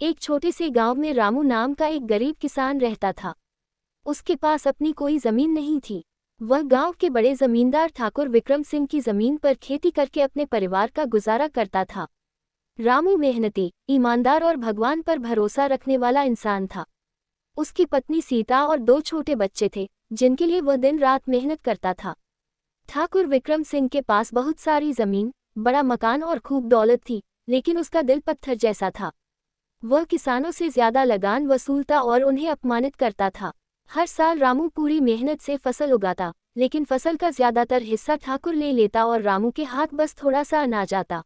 एक छोटे से गांव में रामू नाम का एक गरीब किसान रहता था। उसके पास अपनी कोई जमीन नहीं थी। वह गांव के बड़े जमींदार ठाकुर विक्रम सिंह की जमीन पर खेती करके अपने परिवार का गुजारा करता था। रामू मेहनती, ईमानदार और भगवान पर भरोसा रखने वाला इंसान था। उसकी पत्नी सीता और 2 छोटे बच्चे थे, जिनके लिए वह दिन रात मेहनत करता था। ठाकुर विक्रम सिंह के पास बहुत सारी जमीन, बड़ा मकान और खूब दौलत थी, लेकिन उसका दिल पत्थर जैसा था। वह किसानों से ज्यादा लगान वसूलता और उन्हें अपमानित करता था। हर साल रामू पूरी मेहनत से फसल उगाता, लेकिन फसल का ज्यादातर हिस्सा ठाकुर ले लेता और रामू के हाथ बस थोड़ा सा अनाज आता।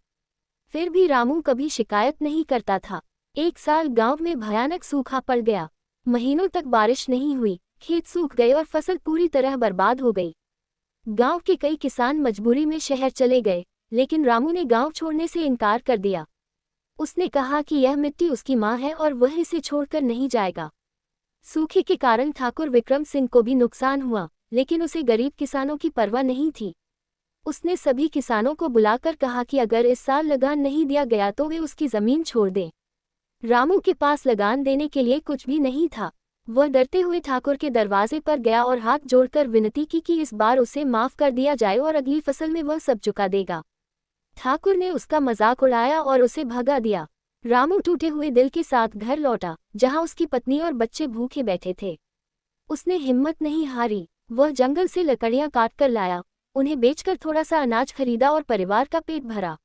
फिर भी रामू कभी शिकायत नहीं करता था। एक साल गांव में भयानक सूखा पड़ गया। महीनों तक बारिश नहीं हुई, खेत सूख गए और फसल पूरी तरह बर्बाद हो गई। गांव के कई किसान मजबूरी में शहर चले गए, लेकिन रामू ने गांव छोड़ने से इनकार कर दिया। उसने कहा कि यह मिट्टी उसकी मां है और वह इसे छोड़कर नहीं जाएगा। सूखे के कारण ठाकुर विक्रम सिंह को भी नुकसान हुआ, लेकिन उसे गरीब किसानों की परवाह नहीं थी। उसने सभी किसानों को बुलाकर कहा कि अगर इस साल लगान नहीं दिया गया तो वे उसकी जमीन छोड़ दें। रामू के पास लगान देने के लिए कुछ भी नहीं था। वह डरते हुए ठाकुर के दरवाजे पर गया और हाथ जोड़कर विनती की कि इस बार उसे माफ कर दिया जाए और अगली फसल में वह सब चुका देगा। ठाकुर ने उसका मजाक उड़ाया और उसे भगा दिया। रामू टूटे हुए दिल के साथ घर लौटा, जहां उसकी पत्नी और बच्चे भूखे बैठे थे। उसने हिम्मत नहीं हारी। वह जंगल से लकड़ियां काट कर लाया, उन्हें बेचकर थोड़ा सा अनाज खरीदा और परिवार का पेट भरा।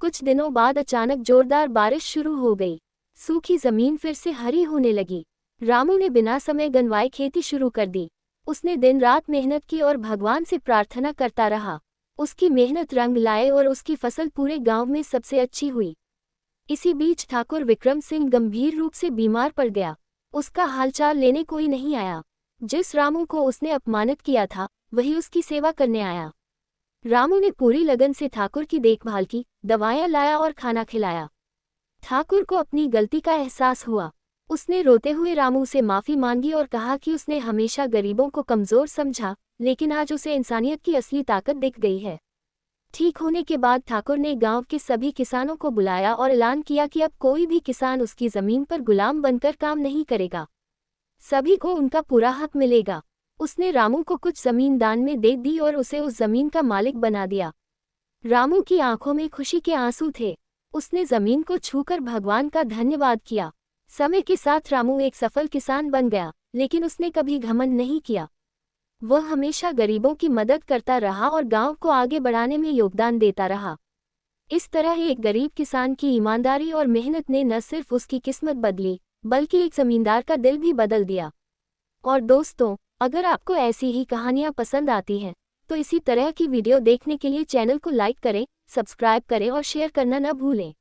कुछ दिनों बाद अचानक जोरदार बारिश शुरू हो गई। सूखी जमीन फिर से हरी होने लगी। रामू ने बिना समय गंवाए खेती शुरू कर दी। उसने दिन रात मेहनत की और भगवान से प्रार्थना करता रहा। उसकी मेहनत रंग लाए और उसकी फसल पूरे गांव में सबसे अच्छी हुई। इसी बीच ठाकुर विक्रम सिंह गंभीर रूप से बीमार पड़ गया। उसका हालचाल लेने कोई नहीं आया। जिस रामू को उसने अपमानित किया था, वही उसकी सेवा करने आया। रामू ने पूरी लगन से ठाकुर की देखभाल की, दवाएं लाया और खाना खिलाया। ठाकुर को अपनी गलती का एहसास हुआ। उसने रोते हुए रामू से माफी मांगी और कहा कि उसने हमेशा गरीबों को कमजोर समझा, लेकिन आज उसे इंसानियत की असली ताकत दिख गई है। ठीक होने के बाद ठाकुर ने गांव के सभी किसानों को बुलाया और ऐलान किया कि अब कोई भी किसान उसकी जमीन पर गुलाम बनकर काम नहीं करेगा। सभी को उनका पूरा हक मिलेगा। उसने रामू को कुछ जमीन दान में दे दी और उसे उस जमीन का मालिक बना दिया। रामू की आंखों में खुशी के आंसू थे। उसने जमीन को छूकर भगवान का धन्यवाद किया। समय के साथ रामू एक सफल किसान बन गया, लेकिन उसने कभी घमंड नहीं किया। वह हमेशा गरीबों की मदद करता रहा और गांव को आगे बढ़ाने में योगदान देता रहा। इस तरह एक गरीब किसान की ईमानदारी और मेहनत ने न सिर्फ उसकी किस्मत बदली, बल्कि एक जमींदार का दिल भी बदल दिया। और दोस्तों, अगर आपको ऐसी ही कहानियां पसंद आती हैं, तो इसी तरह की वीडियो देखने के लिए चैनल को लाइक करें, सब्सक्राइब करें और शेयर करना न भूलें।